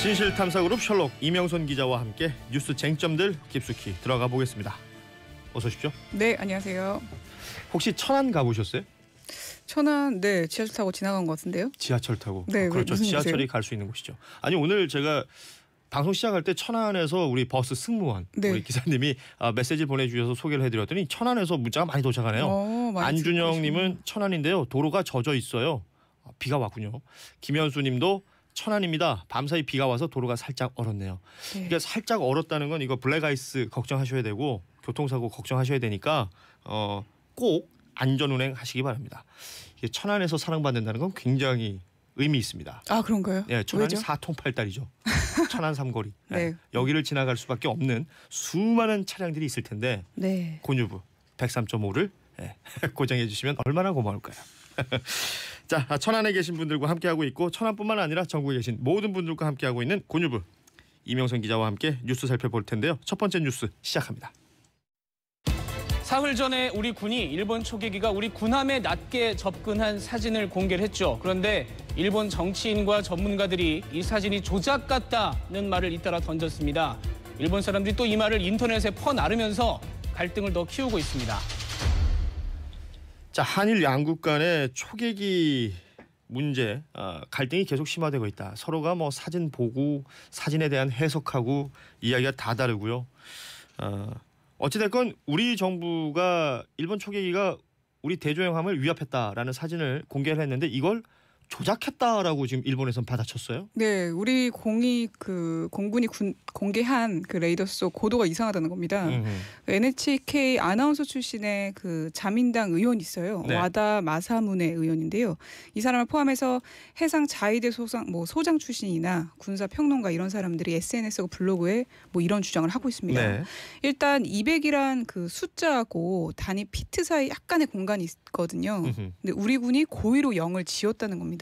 진실탐사그룹 셜록 이명선 기자와 함께 뉴스 쟁점들 깊숙이 들어가 보겠습니다. 어서 오십시오. 네, 안녕하세요. 혹시 천안 가보셨어요? 천안, 네, 지하철 타고 지나간 것 같은데요. 지하철 타고? 네, 그렇죠. 무슨 지하철이 일이세요? 갈 수 있는 곳이죠. 아니 오늘 제가 방송 시작할 때 천안에서 우리 버스 승무원 네. 우리 기사님이 메시지 보내주셔서 소개를 해드렸더니 천안에서 문자가 많이 도착하네요. 많이 안준영님은 천안인데요. 도로가 젖어 있어요. 비가 왔군요. 김현수님도 천안입니다. 밤사이 비가 와서 도로가 살짝 얼었네요. 네. 그러니까 살짝 얼었다는 건 이거 블랙아이스 걱정하셔야 되고 교통사고 걱정하셔야 되니까 꼭 안전운행 하시기 바랍니다. 이게 천안에서 사랑받는다는 건 굉장히 의미 있습니다. 아, 그런가요? 예, 천안이 왜죠? 사통팔달이죠. 천안 삼거리. 네. 여기를 지나갈 수밖에 없는 수많은 차량들이 있을 텐데 네. 곤유부 103.5를 고정해 주시면 얼마나 고마울까요? 자, 천안에 계신 분들과 함께하고 있고 천안뿐만 아니라 전국에 계신 모든 분들과 함께하고 있는 곤유부 이명선 기자와 함께 뉴스 살펴볼 텐데요. 첫 번째 뉴스 시작합니다. 사흘 전에 우리 군이 일본 초계기가 우리 군함에 낮게 접근한 사진을 공개를 했죠. 그런데 일본 정치인과 전문가들이 이 사진이 조작 같다는 말을 잇따라 던졌습니다. 일본 사람들이 또 이 말을 인터넷에 퍼나르면서 갈등을 더 키우고 있습니다. 자, 한일 양국 간의 초계기 문제 갈등이 계속 심화되고 있다. 서로가 뭐 사진 보고 사진에 대한 해석하고 이야기가 다 다르고요. 어찌됐건 우리 정부가 일본 초계기가 우리 대조영함을 위협했다라는 사진을 공개를 했는데 이걸 조작했다라고 지금 일본에선 받아쳤어요. 네, 우리 공군이 공개한 그 레이더 속 고도가 이상하다는 겁니다. NHK 아나운서 출신의 그 자민당 의원이 있어요. 네. 와다 마사무네 의원인데요. 이 사람을 포함해서 해상 자위대 소장 출신이나 군사 평론가 이런 사람들이 SNS하고 블로그에 뭐 이런 주장을 하고 있습니다. 네. 일단 200이란 그 숫자하고 단위 피트 사이 약간의 공간이 있거든요. 근데 우리 군이 고의로 0을 지었다는 겁니다.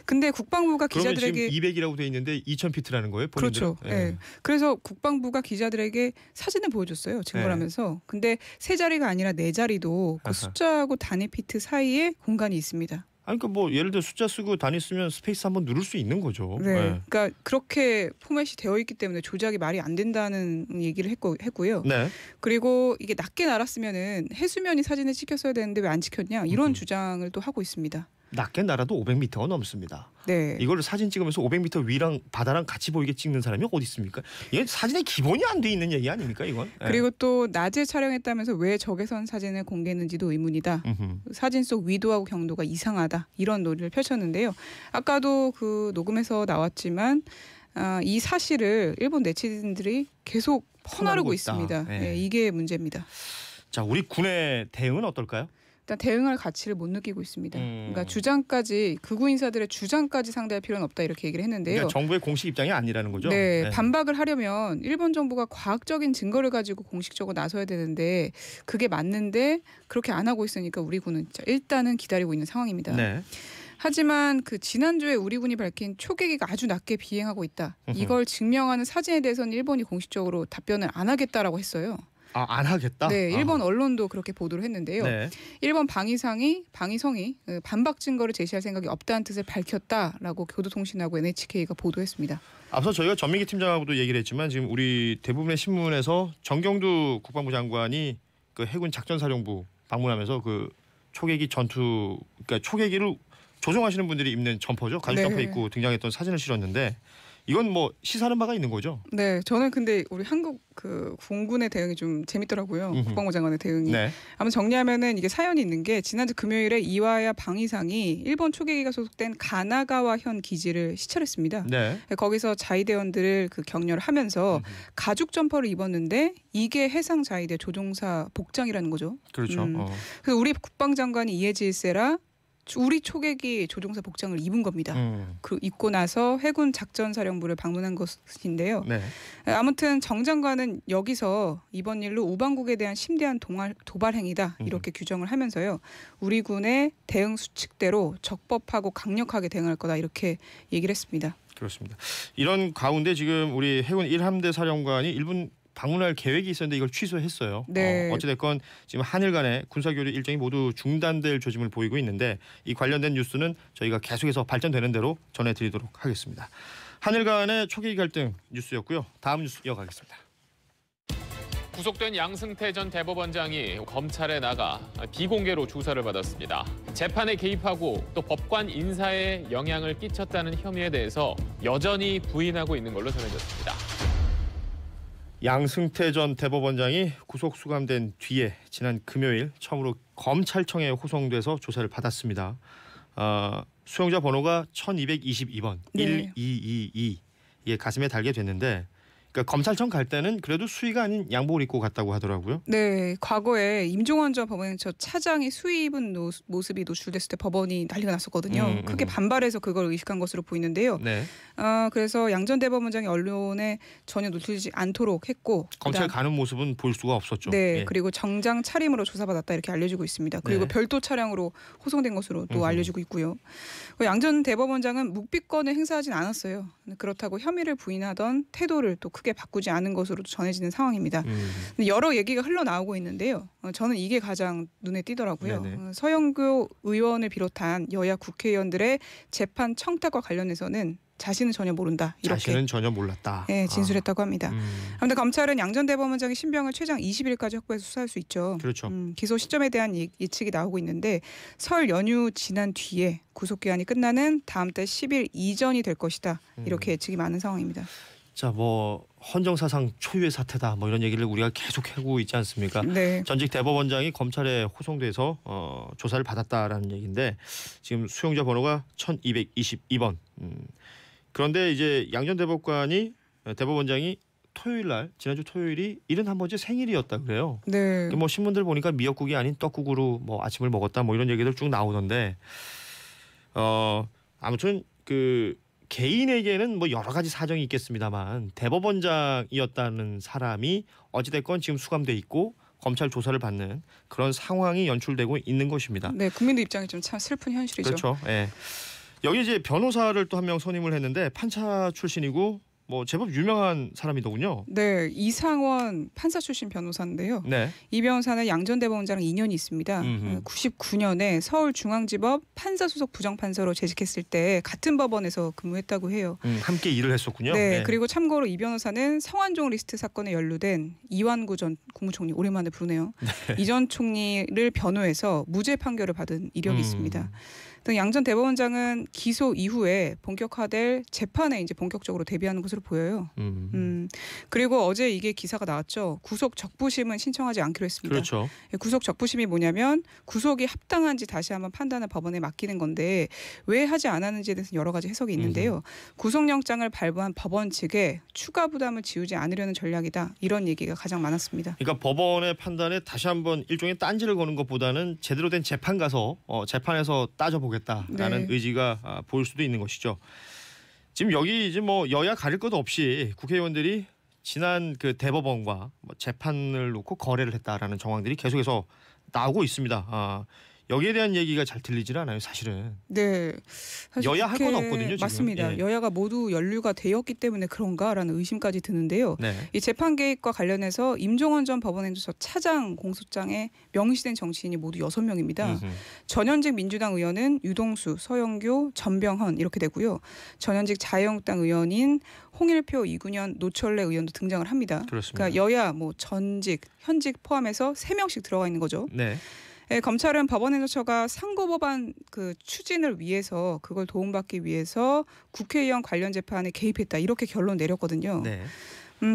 근데 국방부가 그러면 기자들에게 지금 200이라고 돼 있는데 2000피트라는 거예요? 본인들은? 그렇죠. 예. 그래서 국방부가 기자들에게 사진을 보여줬어요. 증거를 하면서. 근데 세 자리가 아니라 네 자리도 그 숫자하고 단위 피트 사이에 공간이 있습니다. 아니 그러니까 뭐 예를 들어 숫자 쓰고 단위 쓰면 스페이스 한번 누를 수 있는 거죠. 네. 그러니까 그렇게 포맷이 되어 있기 때문에 조작이 말이 안 된다는 얘기를 했고요. 네. 그리고 이게 낮게 날았으면은 해수면이 사진을 찍혔어야 되는데 왜 안 찍혔냐 이런 주장을 또 하고 있습니다. 낮게 날아도 500m가 넘습니다. 네. 이걸 사진 찍으면서 500m 위랑 바다랑 같이 보이게 찍는 사람이 어디 있습니까? 이게 사진의 기본이 안 돼 있는 얘기 아닙니까 이건? 그리고 또 낮에 촬영했다면서 왜 적외선 사진을 공개했는지도 의문이다. 사진 속 위도하고 경도가 이상하다. 이런 논의를 펼쳤는데요. 아까도 그 녹음에서 나왔지만 이 사실을 일본 네티즌들이 계속 퍼나르고 있습니다. 네, 이게 문제입니다. 자, 우리 군의 대응은 어떨까요? 일단 대응할 가치를 못 느끼고 있습니다. 그러니까 주장까지 극우 인사들의 주장까지 상대할 필요는 없다 이렇게 얘기를 했는데요. 그러니까 정부의 공식 입장이 아니라는 거죠? 네, 반박을 하려면 일본 정부가 과학적인 증거를 가지고 공식적으로 나서야 되는데 그게 맞는데 그렇게 안 하고 있으니까 우리 군은 일단은 기다리고 있는 상황입니다. 네. 하지만 그 지난주에 우리 군이 밝힌 초계기가 아주 낮게 비행하고 있다. 이걸 증명하는 사진에 대해서는 일본이 공식적으로 답변을 안 하겠다라고 했어요. 안 하겠다? 네, 일본 언론도 그렇게 보도를 했는데요. 네. 일본 방위성이 반박 증거를 제시할 생각이 없다는 뜻을 밝혔다라고 교도통신하고 NHK가 보도했습니다. 앞서 저희가 전민기 팀장하고도 얘기를 했지만 지금 우리 대부분의 신문에서 정경두 국방부 장관이 그 해군 작전사령부 방문하면서 그 초계기 그러니까 초계기를 조종하시는 분들이 입는 점퍼죠. 가죽 점퍼 입고 등장했던 사진을 실었는데 이건 뭐 시사하는 바가 있는 거죠? 네, 저는 근데 우리 한국 그 공군의 대응이 좀 재밌더라고요. 국방부 장관의 대응이. 네. 아마 정리하면은 이게 사연이 있는 게 지난주 금요일에 이와야 방위상이 일본 초계기가 소속된 가나가와현 기지를 시찰했습니다. 네. 거기서 자위대원들을 그 격려를 하면서 가죽 점퍼를 입었는데 이게 해상 자위대 조종사 복장이라는 거죠. 그렇죠. 그래서 우리 국방장관이 이에 질세라 우리 초계기 조종사 복장을 입은 겁니다. 그 입고 나서 해군 작전사령부를 방문한 것인데요. 네. 아무튼 정 장관은 여기서 이번 일로 우방국에 대한 심대한 도발 행위다 이렇게 규정을 하면서요. 우리 군의 대응 수칙대로 적법하고 강력하게 대응할 거다 이렇게 얘기를 했습니다. 그렇습니다. 이런 가운데 지금 우리 해군 1함대 사령관이 일본 방문할 계획이 있었는데 이걸 취소했어요. 네. 어찌됐건 지금 한일 간의 군사교류 일정이 모두 중단될 조짐을 보이고 있는데 이 관련된 뉴스는 저희가 계속해서 발전되는 대로 전해드리도록 하겠습니다. 한일 간의 초계기 갈등 뉴스였고요. 다음 뉴스 이어가겠습니다. 구속된 양승태 전 대법원장이 검찰에 나가 비공개로 조사를 받았습니다. 재판에 개입하고 또 법관 인사에 영향을 끼쳤다는 혐의에 대해서 여전히 부인하고 있는 걸로 전해졌습니다. 양승태 전 대법원장이 구속 수감된 뒤에 지난 금요일 처음으로 검찰청에 호송돼서 조사를 받았습니다. 수용자 번호가 1222번 네. 1222 이게 가슴에 달게 됐는데 그러니까 검찰청 갈 때는 그래도 수의가 아닌 양복을 입고 갔다고 하더라고요. 네, 과거에 임종원 전 법원행처 차장이 수의 입은 모습이 노출됐을 때 법원이 난리가 났었거든요. 크게 반발해서 그걸 의식한 것으로 보이는데요. 네. 그래서 양 전 대법원장이 언론에 전혀 노출되지 않도록 했고 검찰 가는 모습은 볼 수가 없었죠. 네, 예. 그리고 정장 차림으로 조사받았다 이렇게 알려지고 있습니다. 그리고 네. 별도 차량으로 호송된 것으로 또 알려지고 있고요. 양 전 대법원장은 묵비권을 행사하진 않았어요. 그렇다고 혐의를 부인하던 태도를 또 크게 바꾸지 않은 것으로 전해지는 상황입니다. 근데 여러 얘기가 흘러나오고 있는데요. 저는 이게 가장 눈에 띄더라고요. 네네. 서영교 의원을 비롯한 여야 국회의원들의 재판 청탁과 관련해서는 자신은 전혀 모른다. 이렇게 자신은 전혀 몰랐다. 네, 진술했다고 합니다. 음. 그런데 검찰은 양 전 대법원장의 신병을 최장 20일까지 확보해서 수사할 수 있죠. 그렇죠. 기소 시점에 대한 예측이 나오고 있는데 설 연휴 지난 뒤에 구속 기한이 끝나는 다음 달 10일 이전이 될 것이다. 이렇게 예측이 많은 상황입니다. 자, 뭐 헌정사상 초유의 사태다. 뭐 이런 얘기를 우리가 계속 하고 있지 않습니까? 네. 전직 대법원장이 검찰에 호송돼서 조사를 받았다라는 얘기인데 지금 수용자 번호가 1222번. 그런데 이제 양 전 대법원장이 토요일 날 지난주 토요일이 71번째 생일이었다 그래요. 네. 뭐 신문들 보니까 미역국이 아닌 떡국으로 뭐 아침을 먹었다 뭐 이런 얘기들 쭉 나오던데 아무튼 그 개인에게는 뭐 여러 가지 사정이 있겠습니다만 대법원장이었다는 사람이 어찌됐건 지금 수감돼 있고 검찰 조사를 받는 그런 상황이 연출되고 있는 것입니다. 네, 국민들 입장에 좀 참 슬픈 현실이죠. 그렇죠. 예. 여기 이제 변호사를 또 한 명 선임을 했는데 판사 출신이고 뭐 제법 유명한 사람이더군요. 네, 이상원 판사 출신 변호사인데요. 네. 이 변호사는 양 전 대법원장랑 인연이 있습니다. 99년에 서울중앙지법 판사소속 부정판사로 재직했을 때 같은 법원에서 근무했다고 해요. 함께 일을 했었군요. 네, 그리고 참고로 이 변호사는 성완종 리스트 사건에 연루된 이완구 전 국무총리 오랜만에 부르네요. 이 전 총리를 변호해서 무죄 판결을 받은 이력이 있습니다. 양 전 대법원장은 기소 이후에 본격화될 재판에 이제 본격적으로 대비하는 것으로 보여요. 그리고 어제 이게 기사가 나왔죠. 구속 적부심은 신청하지 않기로 했습니다. 그렇죠. 구속 적부심이 뭐냐면 구속이 합당한지 다시 한번 판단을 법원에 맡기는 건데 왜 하지 않았는지에 대해서 여러 가지 해석이 있는데요. 구속영장을 발부한 법원 측에 추가 부담을 지우지 않으려는 전략이다. 이런 얘기가 가장 많았습니다. 그러니까 법원의 판단에 다시 한번 일종의 딴지를 거는 것보다는 제대로 된 재판 가서 재판에서 따져보겠다라는 네. 의지가 보일 수도 있는 것이죠. 지금 여기 이제 뭐 여야 가릴 것 없이 국회의원들이 지난 그 대법원과 재판을 놓고 거래를 했다라는 정황들이 계속해서 나오고 있습니다. 여기에 대한 얘기가 잘 들리질 않아요, 사실은. 네, 사실 여야 할 건 없거든요, 지금. 맞습니다. 예. 여야가 모두 연루가 되었기 때문에 그런가라는 의심까지 드는데요. 네. 이 재판 개입과 관련해서 임종원 전 법원행정처 차장 공소장에 명시된 정치인이 모두 6명입니다. 전현직 민주당 의원은 유동수, 서영교, 전병헌 이렇게 되고요. 전현직 자유한국당 의원인 홍일표, 이군현, 노철래 의원도 등장을 합니다. 그렇습니다. 그러니까 여야 뭐 전직, 현직 포함해서 3명씩 들어가 있는 거죠. 네. 네, 검찰은 법원행정처가 상고법안 그 추진을 위해서 그걸 도움받기 위해서 국회의원 관련 재판에 개입했다 이렇게 결론 내렸거든요. 네.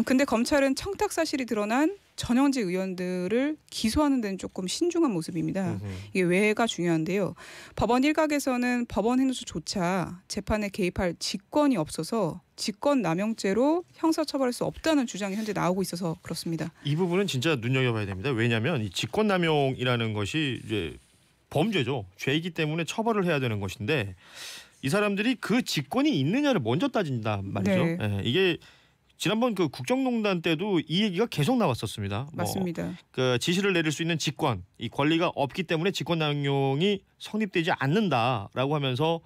근데 검찰은 청탁 사실이 드러난 전현직 의원들을 기소하는 데는 조금 신중한 모습입니다. 이게 왜가 중요한데요. 법원 일각에서는 법원 행정처조차 재판에 개입할 직권이 없어서 직권남용죄로 형사처벌할 수 없다는 주장이 현재 나오고 있어서 그렇습니다. 이 부분은 진짜 눈여겨봐야 됩니다. 왜냐하면 이 직권남용이라는 것이 이제 범죄죠. 죄이기 때문에 처벌을 해야 되는 것인데 이 사람들이 그 직권이 있느냐를 먼저 따진단 말이죠. 네. 예, 이게 지난번 그 국정농단 때도 이 얘기가 계속 나왔었습니다. 맞습니다. 그 지시를 내릴 수 있는 직권, 이 권리가 없기 때문에 직권남용이 성립되지 않는다라고 하면서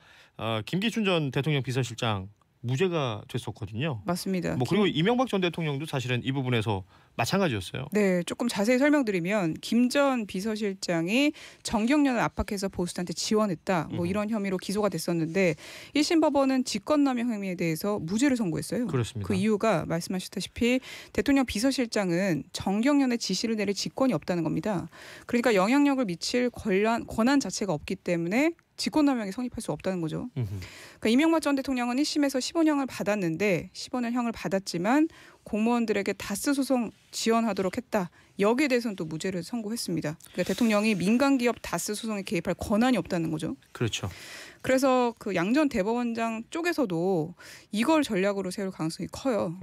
김기춘 전 대통령 비서실장 무죄가 됐었거든요. 맞습니다. 뭐 그리고 이명박 전 대통령도 사실은 이 부분에서 마찬가지였어요. 네, 조금 자세히 설명드리면 김 전 비서실장이 정경련을 압박해서 보수단한테 지원했다. 뭐 이런 혐의로 기소가 됐었는데 1심 법원은 직권남용 혐의에 대해서 무죄를 선고했어요. 그렇습니다. 그 이유가 말씀하셨다시피 대통령 비서실장은 정경련의 지시를 내릴 직권이 없다는 겁니다. 그러니까 영향력을 미칠 권한 자체가 없기 때문에 직권남용이 성립할 수 없다는 거죠. 그러니까 이명박 전 대통령은 1심에서 15년을 받았는데 15년형을 받았지만 공무원들에게 다스 소송 지원하도록 했다. 여기에 대해서는 또 무죄를 선고했습니다. 그러니까 대통령이 민간 기업 다스 소송에 개입할 권한이 없다는 거죠. 그렇죠. 그래서 그 양 전 대법원장 쪽에서도 이걸 전략으로 세울 가능성이 커요.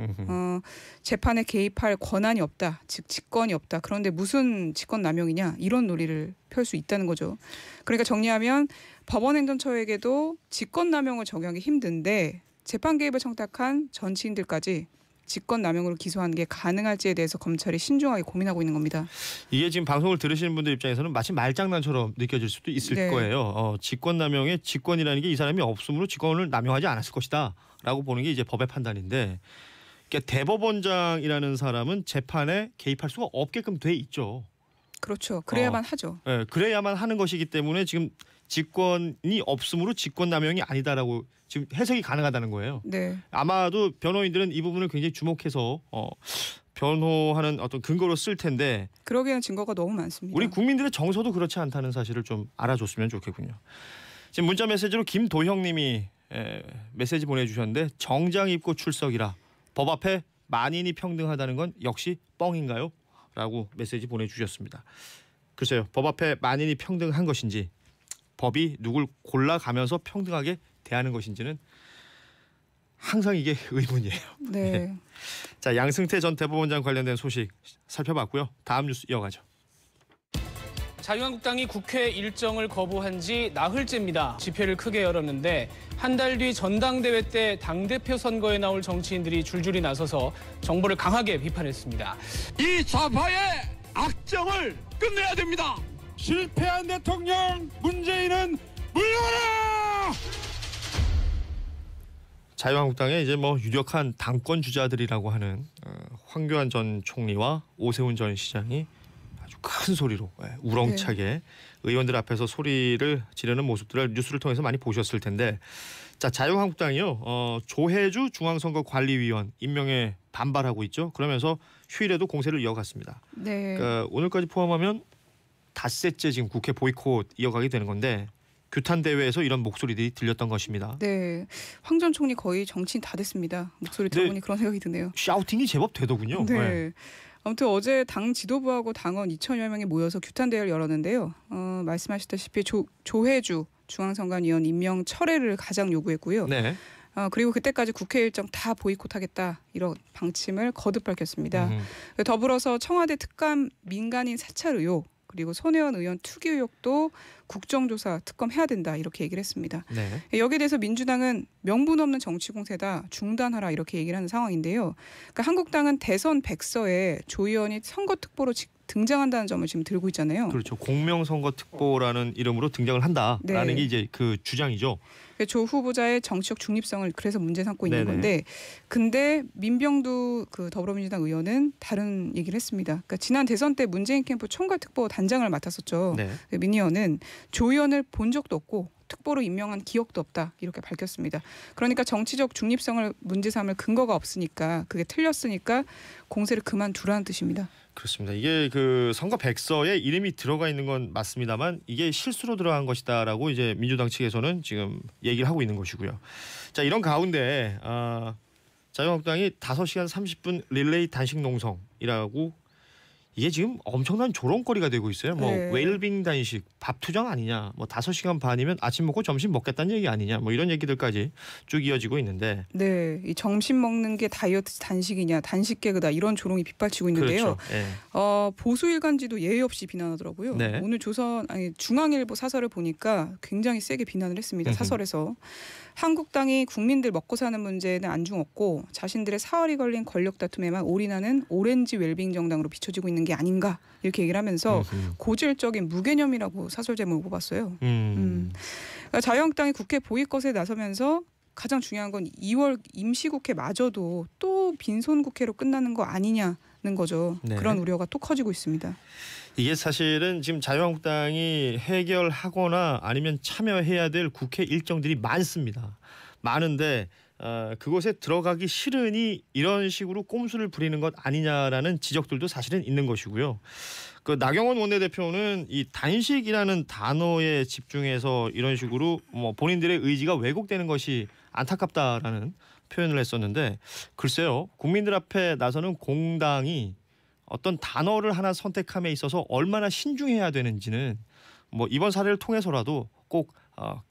재판에 개입할 권한이 없다, 즉 직권이 없다. 그런데 무슨 직권 남용이냐 이런 논리를 펼 수 있다는 거죠. 그러니까 정리하면 법원행정처에게도 직권 남용을 적용하기 힘든데 재판 개입을 청탁한 정치인들까지 직권 남용으로 기소하는 게 가능할지에 대해서 검찰이 신중하게 고민하고 있는 겁니다. 이게 지금 방송을 들으시는 분들 입장에서는 마치 말장난처럼 느껴질 수도 있을 네. 거예요. 직권 남용의 직권이라는 게 이 사람이 없으므로 직권을 남용하지 않았을 것이다라고 보는 게 이제 법의 판단인데, 그러니까 대법원장이라는 사람은 재판에 개입할 수가 없게끔 돼 있죠. 그렇죠. 그래야만 하죠. 네, 그래야만 하는 것이기 때문에 지금 직권이 없으므로 직권 남용이 아니다라고 지금 해석이 가능하다는 거예요. 네. 아마도 변호인들은 이 부분을 굉장히 주목해서 변호하는 어떤 근거로 쓸 텐데, 그러기에는 증거가 너무 많습니다. 우리 국민들의 정서도 그렇지 않다는 사실을 좀 알아줬으면 좋겠군요. 지금 문자 메시지로 김도형님이 메시지 보내주셨는데, 정장 입고 출석이라 법 앞에 만인이 평등하다는 건 역시 뻥인가요? 라고 메시지 보내주셨습니다. 글쎄요, 법 앞에 만인이 평등한 것인지 법이 누굴 골라가면서 평등하게 대하는 것인지는 항상 이게 의문이에요. 네. 자, 양승태 전 대법원장 관련된 소식 살펴봤고요. 다음 뉴스 이어가죠. 자유한국당이 국회 일정을 거부한 지 나흘째입니다. 집회를 크게 열었는데 한 달 뒤 전당대회 때 당대표 선거에 나올 정치인들이 줄줄이 나서서 정부를 강하게 비판했습니다. 이 좌파의 악정을 끝내야 됩니다. 실패한 대통령 문재인은 물러가라! 자유한국당의 이제 뭐 유력한 당권 주자들이라고 하는 황교안 전 총리와 오세훈 전 시장이 아주 큰 소리로 우렁차게 의원들 앞에서 소리를 지르는 모습들을 뉴스를 통해서 많이 보셨을 텐데, 자, 자유한국당이요 조혜주 중앙선거관리위원 임명에 반발하고 있죠. 그러면서 휴일에도 공세를 이어갔습니다. 네. 그러니까 오늘까지 포함하면 닷새째 지금 국회 보이콧 이어가게 되는 건데, 규탄 대회에서 이런 목소리들이 들렸던 것입니다. 네. 황 전 총리 거의 정치인 다 됐습니다. 목소리 들어보니 그런 생각이 드네요. 샤우팅이 제법 되더군요. 네. 아무튼 어제 당 지도부하고 당원 2천여 명이 모여서 규탄 대회를 열었는데요. 말씀하셨다시피 조혜주 중앙선관위원 임명 철회를 가장 요구했고요. 네. 그리고 그때까지 국회 일정 다 보이콧하겠다 이런 방침을 거듭 밝혔습니다. 더불어서 청와대 특감 민간인 사찰 의혹, 그리고 손혜원 의원 투기 의혹도 국정조사 특검해야 된다 이렇게 얘기를 했습니다. 네. 여기에 대해서 민주당은 명분 없는 정치 공세다, 중단하라 이렇게 얘기를 하는 상황인데요. 그러니까 한국당은 대선 백서에 조 의원이 선거특보로 등장한다는 점을 지금 들고 있잖아요. 그렇죠. 공명선거특보라는 이름으로 등장을 한다라는 네. 게 이제 그 주장이죠. 조 후보자의 정치적 중립성을 그래서 문제 삼고 있는 네네. 건데, 근데 민병두 그 더불어민주당 의원은 다른 얘기를 했습니다. 그러니까 지난 대선 때 문재인 캠프 총괄특보 단장을 맡았었죠. 네. 민 의원은 조 의원을 본 적도 없고 특보로 임명한 기억도 없다 이렇게 밝혔습니다. 그러니까 정치적 중립성을 문제 삼을 근거가 없으니까, 그게 틀렸으니까 공세를 그만두라는 뜻입니다. 그렇습니다. 이게 그 선거 백서에 이름이 들어가 있는 건 맞습니다만 이게 실수로 들어간 것이다라고 이제 민주당 측에서는 지금 얘기를 하고 있는 것이고요. 자, 이런 가운데 자유한국당이 5시간 30분 릴레이 단식 농성이라고, 이게 지금 엄청난 조롱거리가 되고 있어요. 뭐 네. 웰빙 단식, 밥 투정 아니냐, 뭐 5시간 반이면 아침 먹고 점심 먹겠다는 얘기 아니냐, 뭐 이런 얘기들까지 쭉 이어지고 있는데, 네, 이 점심 먹는 게 다이어트 단식이냐, 단식 개그다 이런 조롱이 빗발치고 있는데요. 그렇죠. 예. 보수 일간지도 예의 없이 비난하더라고요. 네. 오늘 중앙일보 사설을 보니까 굉장히 세게 비난을 했습니다. 사설에서 한국당이 국민들 먹고 사는 문제에는 안중 없고 자신들의 사활이 걸린 권력 다툼에만 올인하는 오렌지 웰빙 정당으로 비춰지고 있는 게 아닌가 이렇게 얘기를 하면서 고질적인 무개념이라고 사설 제목을 뽑았어요. 그러니까 자유한국당이 국회 보이콧에 나서면서 가장 중요한 건 2월 임시국회마저도 또 빈손 국회로 끝나는 거 아니냐는 거죠. 네. 그런 우려가 또 커지고 있습니다. 이게 사실은 지금 자유한국당이 해결하거나 아니면 참여해야 될 국회 일정들이 많습니다. 많은데 그곳에 들어가기 싫으니 이런 식으로 꼼수를 부리는 것 아니냐라는 지적들도 사실은 있는 것이고요. 그 나경원 원내대표는 이 단식이라는 단어에 집중해서 이런 식으로 뭐 본인들의 의지가 왜곡되는 것이 안타깝다라는 표현을 했었는데 글쎄요. 국민들 앞에 나서는 공당이 어떤 단어를 하나 선택함에 있어서 얼마나 신중해야 되는지는 뭐 이번 사례를 통해서라도 꼭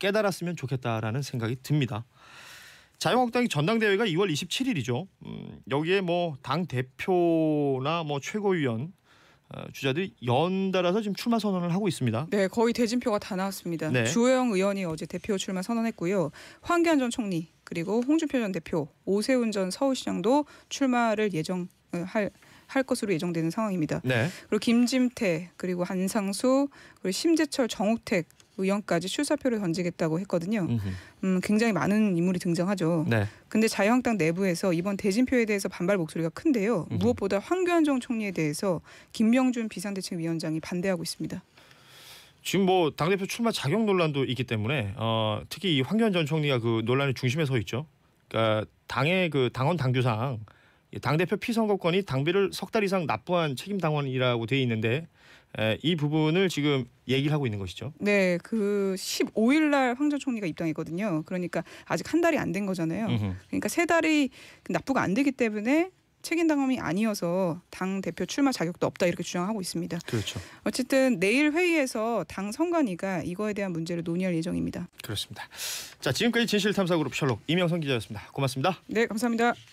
깨달았으면 좋겠다라는 생각이 듭니다. 자유한국당이 전당대회가 2월 27일이죠. 여기에 뭐 당 대표나 뭐 최고위원 주자들이 연달아서 지금 출마 선언을 하고 있습니다. 네, 거의 대진표가 다 나왔습니다. 네. 주호영 의원이 어제 대표 출마 선언했고요. 황교안 전 총리 그리고 홍준표 전 대표, 오세훈 전 서울시장도 출마를 할 것으로 예정되는 상황입니다. 네. 그리고 김진태 그리고 한상수 그리고 심재철, 정우택 의원까지 출사표를 던지겠다고 했거든요. 굉장히 많은 인물이 등장하죠. 네. 근데 자유한국당 내부에서 이번 대진표에 대해서 반발 목소리가 큰데요. 무엇보다 황교안 전 총리에 대해서 김명준 비상대책위원장이 반대하고 있습니다. 지금 뭐 당대표 출마 자격 논란도 있기 때문에 특히 이 황교안 전 총리가 그 논란의 중심에 서 있죠. 그러니까 당의 그 당원 당규상 당대표 피선거권이 당비를 석 달 이상 납부한 책임 당원이라고 돼 있는데 이 부분을 지금 얘기를 하고 있는 것이죠. 네, 그 15일 날 황 전 총리가 입당했거든요. 그러니까 아직 한 달이 안 된 거잖아요. 그러니까 3달이 납부가 안 되기 때문에 책임 당원이 아니어서 당 대표 출마 자격도 없다 이렇게 주장하고 있습니다. 그렇죠. 어쨌든 내일 회의에서 당 선관위가 이거에 대한 문제를 논의할 예정입니다. 그렇습니다. 자, 지금까지 진실탐사그룹 셜록 이명선 기자였습니다. 고맙습니다. 네, 감사합니다.